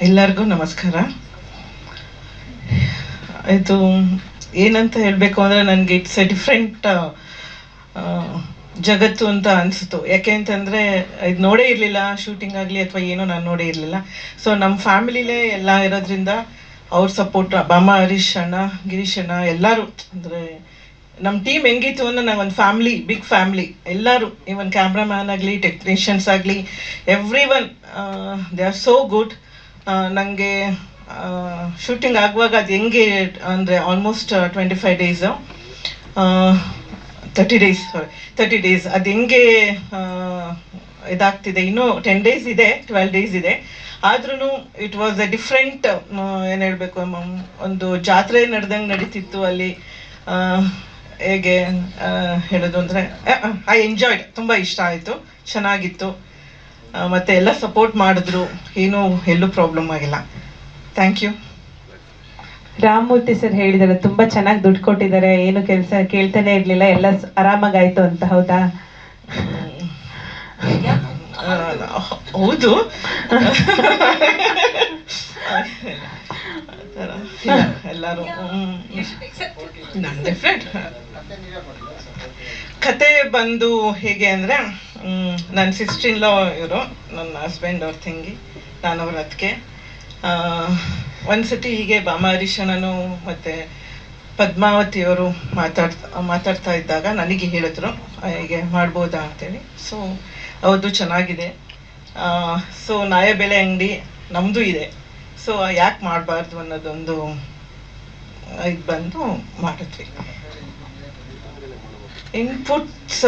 ಎಲ್ಲರಿಗೂ ನಮಸ್ಕಾರ. ಇದು ಏನಂತ ಹೇಳಬೇಕು ಅಂದರೆ ನನಗೆ ಇಟ್ಸ್ ಎ ಡಿಫ್ರೆಂಟ್ ಜಗತ್ತು ಅಂತ ಅನಿಸ್ತು. ಯಾಕೆ ಅಂತಂದರೆ ಇದು ನೋಡೇ ಇರಲಿಲ್ಲ, ಶೂಟಿಂಗ್ ಆಗಲಿ ಅಥವಾ ಏನೋ ನಾನು ನೋಡೇ ಇರಲಿಲ್ಲ. ಸೊ ನಮ್ಮ ಫ್ಯಾಮಿಲಿಲೇ ಎಲ್ಲ ಇರೋದ್ರಿಂದ ಅವ್ರ ಸಪೋರ್ಟ್, ಬಾಮ, ಹರೀಶ್ ಅಣ್ಣ, ಗಿರೀಶ್ ಅಣ್ಣ ಎಲ್ಲರೂ, ಅಂದರೆ ನಮ್ಮ ಟೀಮ್ ಹೆಂಗಿತ್ತು ಅಂದರೆ ನಾವು ಒಂದು ಫ್ಯಾಮ್ಲಿ, ಬಿಗ್ ಫ್ಯಾಮ್ಲಿ. ಎಲ್ಲರೂ, ಈವನ್ ಕ್ಯಾಮ್ರಾಮ್ಯಾನ್ ಆಗಲಿ, ಟೆಕ್ನಿಷಿಯನ್ಸ್ ಆಗಲಿ, every one they are so good. ನನಗೆ ಶೂಟಿಂಗ್ ಆಗುವಾಗ ಅದು ಹೆಂಗೆ ಅಂದರೆ ಆಲ್ಮೋಸ್ಟ್ 25 ಡೇಸು, 30 ಡೇಸ್ ಅದು ಹೆಂಗೆ ಇದಾಗ್ತಿದೆ. ಇನ್ನೂ 10 ಡೇಸ್ ಇದೆ, 12 ಡೇಸ್ ಇದೆ. ಆದ್ರೂ ಇಟ್ ವಾಸ್ ಎ ಡಿಫ್ರೆಂಟ್, ಏನು ಹೇಳಬೇಕು, ಒಂದು ಜಾತ್ರೆ ನಡೆದಂಗೆ ನಡೀತಿತ್ತು ಅಲ್ಲಿ. ಹೇಗೆ ಹೇಳೋದು ಅಂದರೆ ಐ ಎಂಜಾಯ್ಡ್, ತುಂಬ ಇಷ್ಟ ಆಯಿತು, ಚೆನ್ನಾಗಿತ್ತು. ಮತ್ತು ಎಲ್ಲ ಸಪೋರ್ಟ್ ಮಾಡಿದ್ರು, ಏನೂ ಎಲ್ಲೂ ಪ್ರಾಬ್ಲಮ್ ಆಗಿಲ್ಲ. Thank you. ರಾಮಮೂರ್ತಿ ಸರ್ ಹೇಳಿದ್ದಾರೆ ತುಂಬ ಚೆನ್ನಾಗಿ ದುಡ್ಡು ಕೊಟ್ಟಿದ್ದಾರೆ, ಏನು ಕೆಲಸ ಕೇಳ್ತಾನೆ ಇರಲಿಲ್ಲ, ಎಲ್ಲ ಆರಾಮಾಗಾಯ್ತು ಅಂತ. ಹೌದಾ? ಹೌದು. ಎಲ್ಲರೂ ಡಿಫ್ರೆಂಟ್ ಕತೆ ಬಂದು ಹೇಗೆ ಅಂದರೆ, ನನ್ನ ಸಿಸ್ಟರ್-ಇನ್-ಲಾ ಇವರು, ನನ್ನ ಹಸ್ಬೆಂಡ್ ಅವ್ರ ತಂಗಿ, ನಾನು ಅವ್ರ ಅದಕ್ಕೆ ಒಂದ್ಸತಿ ಹೀಗೆ ಬಾಮ, ಹರೀಶ್ ಅಣ್ಣನು ಮತ್ತು ಪದ್ಮಾವತಿಯವರು ಮಾತಾಡ್ತಾ ಇದ್ದಾಗ ನನಗೆ ಹೇಳಿದ್ರು ಹೀಗೆ ಮಾಡ್ಬೋದಾ ಅಂತೇಳಿ. ಸೊ ಹೌದು, ಚೆನ್ನಾಗಿದೆ. ಸೊ ನ್ಯಾಯಬೆಲೆ ಅಂಗಡಿ ನಮ್ಮದು ಇದೆ, ಸೊ ಯಾಕೆ ಮಾಡಬಾರ್ದು ಅನ್ನೋದೊಂದು ಇದು ಬಂದು ಮಾಡಿದ್ವಿ. ಇನ್ಪುಟ್ಸ್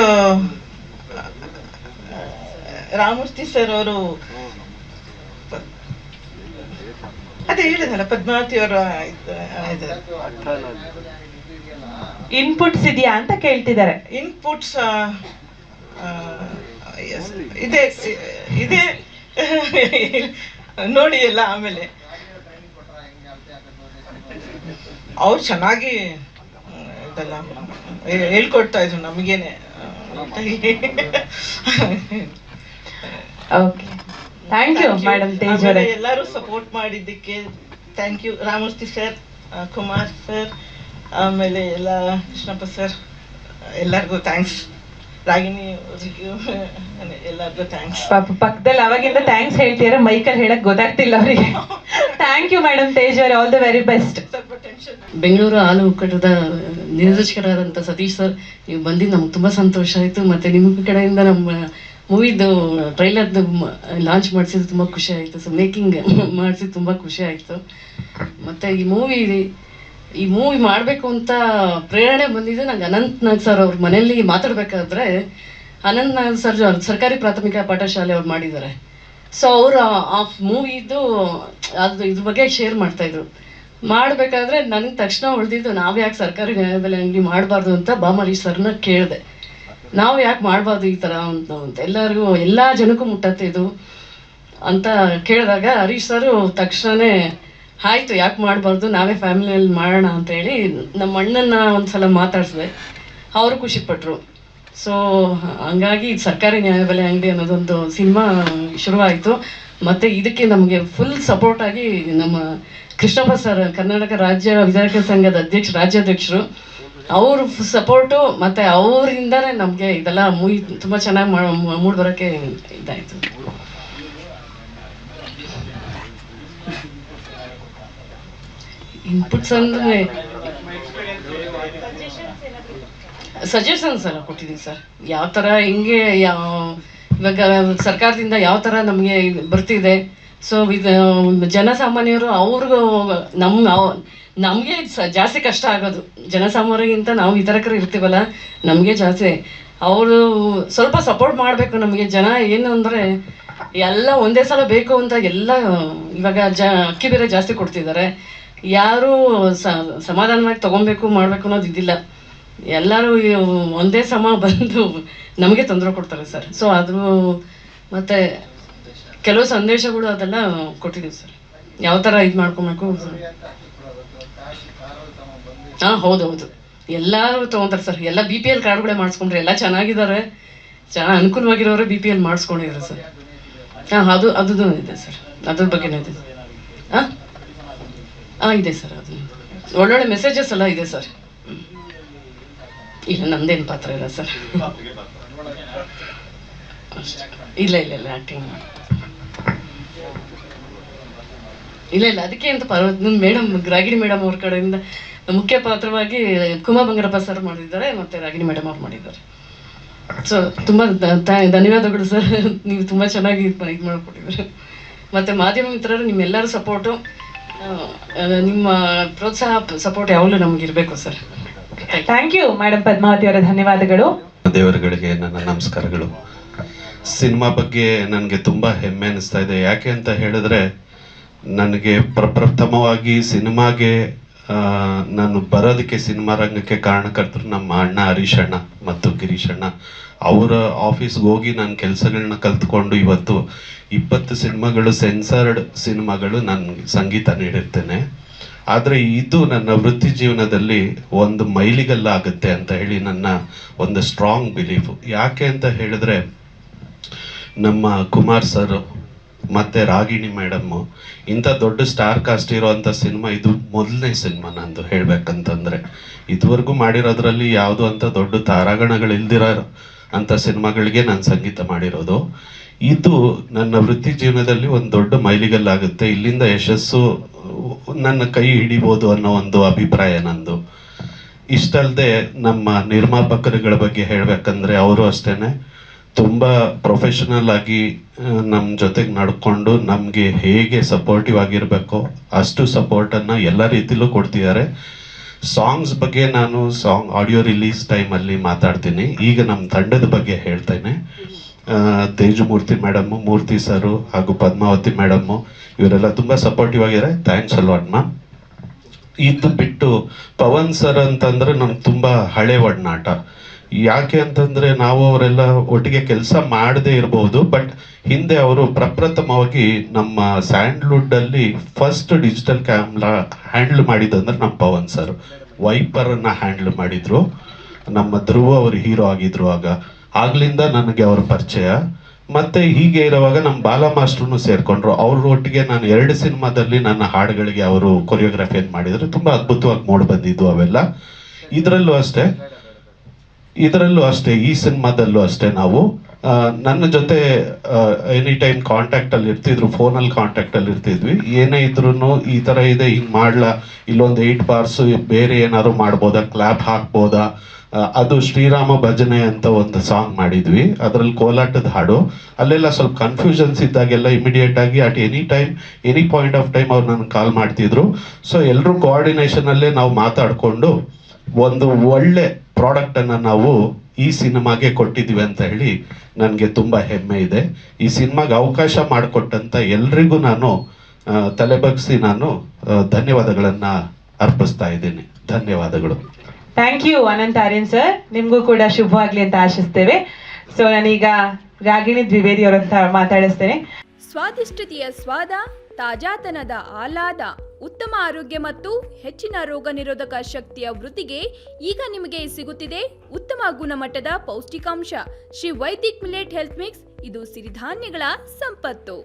ರಾಮಮೂರ್ತಿ ಸರ್ ಅವರು ಅದೇ ಹೇಳಿದಲ್ಲ, ಪದ್ಮಾವತಿ ಅವರ ಇನ್ಪುಟ್ಸ್ ಇದೆಯಾ ಅಂತ ಕೇಳ್ತಿದ್ದಾರೆ. ಇನ್ಪುಟ್ಸ್ ಇದೆ ಇದೆ ನೋಡಿ ಎಲ್ಲ. ಆಮೇಲೆ ಅವ್ರು ಚೆನ್ನಾಗಿ ಇದೆಲ್ಲ ಹೇಳ್ಕೊಡ್ತಾ ಇದ್ರು ನಮಗೇನೆ. Okay, thank you madam Tej ಅವರೇ. ಎಲ್ಲರೂ ಸಪೋರ್ಟ್ ಮಾಡಿದ್ದಕ್ಕೆ thank you. Ramamurthy sir, Kumar sir, ಆಮೇಲೆ ಎಲ್ಲ ಕೃಷ್ಣಪ್ಪ ಸರ್, ಎಲ್ಲರಿಗೂ ಥ್ಯಾಂಕ್ಸ್. ರಾಗಿಣಿ ಅವ್ರಿಗೂ ಎಲ್ಲರಿಗೂ ಥ್ಯಾಂಕ್ಸ್. ಪಾಪ ಪಕ್ಕದಲ್ಲಿ ಅವಾಗಿಂದ ಥ್ಯಾಂಕ್ಸ್ ಹೇಳ್ತೀರ, ಮೈಕಲ್ಲಿ ಹೇಳಕ್ ಗೊತ್ತಾಗ್ತಿಲ್ಲ ಅವರಿಗೆ. ಥ್ಯಾಂಕ್ ಯು ಮೇಡಮ್ ತೇಜ್ ಅವರೇ, all the very best. Bengaluru ಹಾಲು ಒಕ್ಕೂಟದ ನಿರ್ದೇಶಕರಾದಂಥ ಸತೀಶ್ ಸರ್, ನೀವು ಬಂದಿದ್ದು ನಮ್ಗೆ ತುಂಬ ಸಂತೋಷ ಆಯಿತು. ಮತ್ತು ನಿಮ್ಮ ಕಡೆಯಿಂದ ನಮ್ಮ ಮೂವಿದು ಟ್ರೈಲರ್ದು ಲಾಂಚ್ ಮಾಡಿಸಿದ್ದು ತುಂಬ ಖುಷಿ ಆಯಿತು. ಸೊ ಮೇಕಿಂಗ್ ಮಾಡಿಸಿದ್ದು ತುಂಬ ಖುಷಿ ಆಯಿತು. ಮತ್ತು ಈ ಮೂವಿ ಮಾಡಬೇಕು ಅಂತ ಪ್ರೇರಣೆ ಬಂದಿದ್ದು ನಂಗೆ ಅನಂತ್ ನಾಗ್ ಸರ್ ಅವ್ರ ಮನೆಯಲ್ಲಿ ಮಾತಾಡಬೇಕಾದ್ರೆ, ಅನಂತ್ ನಾಗ್ ಸರ್ ಸರ್ಕಾರಿ ಪ್ರಾಥಮಿಕ ಪಾಠಶಾಲೆ ಅವ್ರು ಮಾಡಿದ್ದಾರೆ. ಸೊ ಅವರು ಆ ಮೂವಿದು ಅದು ಇದ್ರ ಬಗ್ಗೆ ಶೇರ್ ಮಾಡ್ತಾಯಿದ್ರು. ಮಾಡಬೇಕಾದ್ರೆ ನನಗೆ ತಕ್ಷಣ ಉಳಿದಿದ್ದು, ನಾವು ಯಾಕೆ ಸರ್ಕಾರಿ ನ್ಯಾಯಬೆಲೆ ಅಂಗಡಿ ಮಾಡಬಾರ್ದು ಅಂತ ಬಾಮರೀಶ್ ಸರ್ನ ಕೇಳಿದೆ. ನಾವು ಯಾಕೆ ಮಾಡಬಾರ್ದು ಈ ಥರ ಅಂತ ಎಲ್ಲರಿಗೂ, ಎಲ್ಲ ಜನಕ್ಕೂ ಮುಟ್ಟತ್ತೆ ಇದು ಅಂತ ಕೇಳಿದಾಗ ಹರೀಶ್ ಸರು ತಕ್ಷಣವೇ ಆಯಿತು, ಯಾಕೆ ಮಾಡಬಾರ್ದು, ನಾವೇ ಫ್ಯಾಮಿಲಿಯಲ್ಲಿ ಮಾಡೋಣ ಅಂತೇಳಿ ನಮ್ಮ ಅಣ್ಣನ ಒಂದು ಸಲ ಮಾತಾಡಿಸಿದೆ. ಅವರು ಖುಷಿಪಟ್ಟರು. ಸೊ ಹಂಗಾಗಿ ಸರ್ಕಾರಿ ನ್ಯಾಯಬೆಲೆ ಅಂಗಡಿ ಅನ್ನೋದೊಂದು ಸಿನಿಮಾ ಶುರುವಾಯಿತು. ಮತ್ತು ಇದಕ್ಕೆ ನಮಗೆ ಫುಲ್ ಸಪೋರ್ಟಾಗಿ ನಮ್ಮ ಕೃಷ್ಣಪ್ಪ ಸರ್, ಕರ್ನಾಟಕ ರಾಜ್ಯ ವಿಧಾಯಕ ಸಂಘದ ರಾಜ್ಯಾಧ್ಯಕ್ಷರು, ಅವ್ರ ಸಪೋರ್ಟು ಮತ್ತು ಅವರಿಂದನೇ ನಮಗೆ ಇದೆಲ್ಲ ಮೂವಿ ತುಂಬ ಚೆನ್ನಾಗಿ ಮೂಡಿ ಬರೋಕ್ಕೆ ಇದಾಯಿತು. ಇನ್ಪುಟ್ಸ್ ಅಂದರೆ ಸಜೆಷನ್ಸ್ ಎಲ್ಲ ಕೊಟ್ಟಿದ್ದೀವಿ ಸರ್. ಯಾವ ಥರ ಹೆಂಗೆ ಇವಾಗ ಸರ್ಕಾರದಿಂದ ಯಾವ ಥರ ನಮಗೆ ಬರ್ತಿದೆ. ಸೊ ಇದು ಜನಸಾಮಾನ್ಯರು ಅವ್ರಿಗೂ ನಮಗೆ ಜಾಸ್ತಿ ಕಷ್ಟ ಆಗೋದು. ಜನಸಾಮಾನ್ಯರಿಗಿಂತ ನಾವು ವಿತರಕರು ಇರ್ತೀವಲ್ಲ, ನಮಗೆ ಜಾಸ್ತಿ. ಅವರು ಸ್ವಲ್ಪ ಸಪೋರ್ಟ್ ಮಾಡಬೇಕು ನಮಗೆ. ಜನ ಏನು ಅಂದರೆ ಎಲ್ಲ ಒಂದೇ ಸಲ ಬೇಕು ಅಂತ ಎಲ್ಲ ಇವಾಗ ಅಕ್ಕಿ ಬೇರೆ ಜಾಸ್ತಿ ಕೊಡ್ತಿದ್ದಾರೆ. ಯಾರೂ ಸಮಾಧಾನವಾಗಿ ತೊಗೊಬೇಕು ಮಾಡಬೇಕು ಅನ್ನೋದು ಇದಿಲ್ಲ. ಎಲ್ಲರೂ ಒಂದೇ ಸಮ ಬಂದು ನಮಗೆ ತೊಂದರೆ ಕೊಡ್ತಾರೆ ಸರ್. ಸೊ ಅದು ಮತ್ತು ಕೆಲವು ಸಂದೇಶಗಳು ಅದೆಲ್ಲ ಕೊಟ್ಟಿದ್ದೀವಿ ಸರ್, ಯಾವ ಥರ ಇದು ಮಾಡ್ಕೊಬೇಕು. ಹಾಂ, ಹೌದೌದು, ಎಲ್ಲರೂ ತೊಗೊತಾರೆ ಸರ್. ಎಲ್ಲ BPL ಕಾರ್ಡ್ಗಳೇ ಮಾಡಿಸ್ಕೊಂಡ್ರೆ ಎಲ್ಲ ಚೆನ್ನಾಗಿದ್ದಾರೆ, ಚೆನ್ನಾಗಿ ಅನುಕೂಲವಾಗಿರೋರು BPL ಮಾಡಿಸ್ಕೊಂಡಿದ್ದಾರೆ ಸರ್. ಹಾಂ, ಅದು ಇದೆ ಸರ್, ಅದ್ರ ಬಗ್ಗೆನೇ ಇದೆ. ಇದೆ ಸರ್, ಅದು ಒಳ್ಳೊಳ್ಳೆ ಮೆಸೇಜಸ್ ಎಲ್ಲ ಇದೆ ಸರ್. ಇಲ್ಲ ನಂದೇನು ಪಾತ್ರ ಇಲ್ಲ ಸರ್. ಅಷ್ಟೇ. ಇಲ್ಲ ಆ್ಯಕ್ಟಿಂಗ್ ಇಲ್ಲ ಅದಕ್ಕೆ ಅಂತ ಮೇಡಮ್ ರಾಗಿಣಿ ಮೇಡಮ್ ಅವ್ರ ಕಡೆಯಿಂದ ಮುಖ್ಯ ಪಾತ್ರವಾಗಿ ಕುಮಾರ್ ಬಂಗಾರಪ್ಪ ಸರ್ ಮಾಡಿದ್ದಾರೆ, ಮತ್ತು ರಾಗಿಣಿ ಮೇಡಮ್ ಅವ್ರು ಮಾಡಿದ್ದಾರೆ. ಸೊ ತುಂಬ ಧನ್ಯವಾದಗಳು ಸರ್, ನೀವು ತುಂಬ ಚೆನ್ನಾಗಿ ಇದು ಮಾಡಿಕೊಟ್ಟಿದ್ದಾರೆ. ಮತ್ತು ಮಾಧ್ಯಮ ಮಿತ್ರರು ನಿಮ್ಮೆಲ್ಲರ ಸಪೋರ್ಟು, ನಿಮ್ಮ ಪ್ರೋತ್ಸಾಹ ಸಪೋರ್ಟ್ ಯಾವಾಗಲೂ ನಮ್ಗೆ ಇರಬೇಕು sir. Thank you madam Padmavati ಅವರ ಧನ್ಯವಾದಗಳು. ದೇವರುಗಳಿಗೆ ನನ್ನ ನಮಸ್ಕಾರಗಳು. ಸಿನಿಮಾ ಬಗ್ಗೆ ನನಗೆ ತುಂಬ ಹೆಮ್ಮೆ ಅನಿಸ್ತಾ ಇದೆ. ಯಾಕೆ ಅಂತ ಹೇಳಿದ್ರೆ, ನನಗೆ ಪ್ರಪ್ರಥಮವಾಗಿ ಸಿನಿಮಾಗೆ ನಾನು ಬರೋದಕ್ಕೆ ಸಿನಿಮಾ ರಂಗಕ್ಕೆ ಕಾರಣಕರ್ತರು ನಮ್ಮ ಅಣ್ಣ ಹರೀಶ್ ಅಣ್ಣ ಮತ್ತು ಗಿರೀಶ್ ಅಣ್ಣ. ಅವರ ಆಫೀಸ್ಗೆ ಹೋಗಿ ನಾನು ಕೆಲಸಗಳನ್ನ ಕಲ್ತ್ಕೊಂಡು ಇವತ್ತು 20 ಸಿನಿಮಾಗಳು, ಸೆನ್ಸರ್ಡ್ ಸಿನಿಮಾಗಳು ನಾನು ಸಂಗೀತ ನೀಡಿರ್ತೇನೆ. ಆದರೆ ಇದು ನನ್ನ ವೃತ್ತಿ ಜೀವನದಲ್ಲಿ ಒಂದು ಮೈಲಿಗಲ್ಲಾಗುತ್ತೆ ಅಂತ ಹೇಳಿ ನನ್ನ ಒಂದು ಸ್ಟ್ರಾಂಗ್ ಬಿಲೀಫು. ಯಾಕೆ ಅಂತ ಹೇಳಿದ್ರೆ, ನಮ್ಮ ಕುಮಾರ್ ಸರ್ ಮತ್ತು ರಾಗಿಣಿ ಮೇಡಮ್ಮು ಇಂಥ ದೊಡ್ಡ ಸ್ಟಾರ್ ಕಾಸ್ಟ್ ಇರೋವಂಥ ಸಿನಿಮಾ ಇದು ಮೊದಲನೇ ಸಿನಿಮಾ ನಂದು ಹೇಳಬೇಕಂತಂದರೆ. ಇದುವರೆಗೂ ಮಾಡಿರೋದ್ರಲ್ಲಿ ಯಾವುದೋ ಅಂಥ ದೊಡ್ಡ ತಾರಾಗಣಗಳು ಇಲ್ದಿರೋ ಅಂಥ ಸಿನಿಮಾಗಳಿಗೆ ನಾನು ಸಂಗೀತ ಮಾಡಿರೋದು. ಇದು ನನ್ನ ವೃತ್ತಿ ಜೀವನದಲ್ಲಿ ಒಂದು ದೊಡ್ಡ ಮೈಲಿಗಲ್ಲಾಗುತ್ತೆ. ಇಲ್ಲಿಂದ ಯಶಸ್ಸು ನನ್ನ ಕೈ ಹಿಡಿಬೋದು ಅನ್ನೋ ಒಂದು ಅಭಿಪ್ರಾಯ ನಂದು. ಇಷ್ಟಲ್ಲದೆ ನಮ್ಮ ನಿರ್ಮಾಪಕರುಗಳ ಬಗ್ಗೆ ಹೇಳಬೇಕಂದ್ರೆ, ಅವರು ಅಷ್ಟೇ ತುಂಬ ಪ್ರೊಫೆಷನಲ್ ಆಗಿ ನಮ್ಮ ಜೊತೆಗೆ ನಡ್ಕೊಂಡು ನಮಗೆ ಹೇಗೆ ಸಪೋರ್ಟಿವ್ ಆಗಿರಬೇಕೋ ಅಷ್ಟು ಸಪೋರ್ಟನ್ನು ಎಲ್ಲ ರೀತಿಲೂ ಕೊಡ್ತಿದ್ದಾರೆ. ಸಾಂಗ್ಸ್ ಬಗ್ಗೆ ನಾನು ಆಡಿಯೋ ರಿಲೀಸ್ ಟೈಮಲ್ಲಿ ಮಾತಾಡ್ತೀನಿ. ಈಗ ನಮ್ಮ ತಂಡದ ಬಗ್ಗೆ ಹೇಳ್ತೇನೆ. ತೇಜುಮೂರ್ತಿ ಮೇಡಮ್ಮು, ಮೂರ್ತಿ ಸರು ಹಾಗೂ ಪದ್ಮಾವತಿ ಮೇಡಮ್ಮು ಇವರೆಲ್ಲ ತುಂಬ ಸಪೋರ್ಟಿವ್ ಆಗಿದ್ದಾರೆ. Thanks a lot ma'am. ಇದು ಬಿಟ್ಟು ಪವನ್ ಸರ್ ಅಂತಂದರೆ ನನಗೆ ತುಂಬ ಹಳೆ ಒಡನಾಟ. ಯಾಕೆ ಅಂತಂದರೆ, ನಾವು ಅವರೆಲ್ಲ ಒಟ್ಟಿಗೆ ಕೆಲಸ ಮಾಡದೇ ಇರಬಹುದು, ಬಟ್ ಹಿಂದೆ ಅವರು ಪ್ರಪ್ರಥಮವಾಗಿ ನಮ್ಮ ಸ್ಯಾಂಡ್ಲ್ವುಡ್ಡಲ್ಲಿ ಫಸ್ಟ್ ಡಿಜಿಟಲ್ ಕ್ಯಾಮ್ರಾ ಹ್ಯಾಂಡ್ಲ್ ಮಾಡಿದಂದ್ರೆ ನಮ್ಮ ಪವನ್ ಸರ್. ವೈಪರನ್ನು ಹ್ಯಾಂಡ್ಲ್ ಮಾಡಿದರು. ನಮ್ಮ ಧ್ರುವ ಅವರು ಹೀರೋ ಆಗಿದ್ರು ಆಗ್ಲಿಂದ ನನಗೆ ಅವರ ಪರಿಚಯ. ಮತ್ತು ಹೀಗೆ ಇರುವಾಗ ನಮ್ಮ ಬಾಲ ಮಾಸ್ಟ್ರೂ ಸೇರಿಕೊಂಡ್ರು. ಅವ್ರ ಒಟ್ಟಿಗೆ ನಾನು 2 ಸಿನಿಮಾದಲ್ಲಿ ನನ್ನ ಹಾಡುಗಳಿಗೆ ಅವರು ಕೊರಿಯೋಗ್ರಫಿಯನ್ನು ಮಾಡಿದರು. ತುಂಬ ಅದ್ಭುತವಾಗಿ ಮೂಡಿ ಬಂದಿದ್ದು ಅವೆಲ್ಲ. ಇದರಲ್ಲೂ ಅಷ್ಟೇ ಈ ಸಿನಿಮಾದಲ್ಲೂ ಅಷ್ಟೇ ನಾವು ನನ್ನ ಜೊತೆ ಎನಿ ಟೈಮ್ ಕಾಂಟ್ಯಾಕ್ಟಲ್ಲಿ ಇರ್ತಿದ್ರು, ಫೋನಲ್ಲಿ ಕಾಂಟ್ಯಾಕ್ಟಲ್ಲಿ ಇರ್ತಿದ್ವಿ. ಏನೇ ಇದ್ರೂ ಈ ಥರ ಇದೆ, ಹಿಂಗೆ ಮಾಡ್ಲಾ, ಇಲ್ಲೊಂದು 8 ಬಾರ್ಸು ಬೇರೆ ಏನಾದ್ರು ಮಾಡ್ಬೋದಾ, ಕ್ಲಾಪ್ ಹಾಕ್ಬೋದಾ. ಅದು ಶ್ರೀರಾಮ ಭಜನೆ ಅಂತ ಒಂದು ಸಾಂಗ್ ಮಾಡಿದ್ವಿ, ಅದರಲ್ಲಿ ಕೋಲಾಟದ ಹಾಡು. ಅಲ್ಲೆಲ್ಲ ಸ್ವಲ್ಪ ಕನ್ಫ್ಯೂಷನ್ಸ್ ಇದ್ದಾಗೆಲ್ಲ ಇಮಿಡಿಯೇಟಾಗಿ at any time, any point of time ಅವ್ರು ನನಗೆ ಕಾಲ್ ಮಾಡ್ತಿದ್ರು. ಸೊ ಎಲ್ಲರೂ ಕೋಆರ್ಡಿನೇಷನಲ್ಲೇ ನಾವು ಮಾತಾಡಿಕೊಂಡು ಒಂದು ಒಳ್ಳೆ ಪ್ರಾಡಕ್ಟನ್ನು ನಾವು ಈ ಸಿನಿಮಾಗೆ ಕೊಟ್ಟಿದ್ದೀವಿ ಅಂತ ಹೇಳಿ ನನಗೆ ತುಂಬ ಹೆಮ್ಮೆ ಇದೆ. ಈ ಸಿನಿಮಾಗೆ ಅವಕಾಶ ಮಾಡಿಕೊಟ್ಟಂಥ ಎಲ್ರಿಗೂ ನಾನು ತಲೆಬಗ್ಸಿ ನಾನು ಧನ್ಯವಾದಗಳನ್ನು ಅರ್ಪಿಸ್ತಾ ಇದ್ದೀನಿ. ಧನ್ಯವಾದಗಳು. Thank you Ananth Aryan sir, ನಿಮಗೂ ಕೂಡ ಶುಭವಾಗಲಿ ಅಂತ ಆಶಿಸ್ತೇವೆ. ಸೊ ನಾನೀಗ ರಾಗಿಣಿ ದ್ವಿವೇದಿ ಅವರಂತ ಮಾತಾಡಿಸ್ತೇನೆ. ಸ್ವಾದಿಷ್ಟತೆಯ ಸ್ವಾದ, ತಾಜಾತನದ ಆಹ್ಲಾದ, ಉತ್ತಮ ಆರೋಗ್ಯ ಮತ್ತು ಹೆಚ್ಚಿನ ರೋಗ ನಿರೋಧಕ ಶಕ್ತಿಯ ವೃದ್ಧಿಗೆ ಈಗ ನಿಮಗೆ ಸಿಗುತ್ತಿದೆ ಉತ್ತಮ ಗುಣಮಟ್ಟದ ಪೌಷ್ಟಿಕಾಂಶ. Shri Vaidik millet health mix, ಇದು ಸಿರಿಧಾನ್ಯಗಳ ಸಂಪತ್ತು.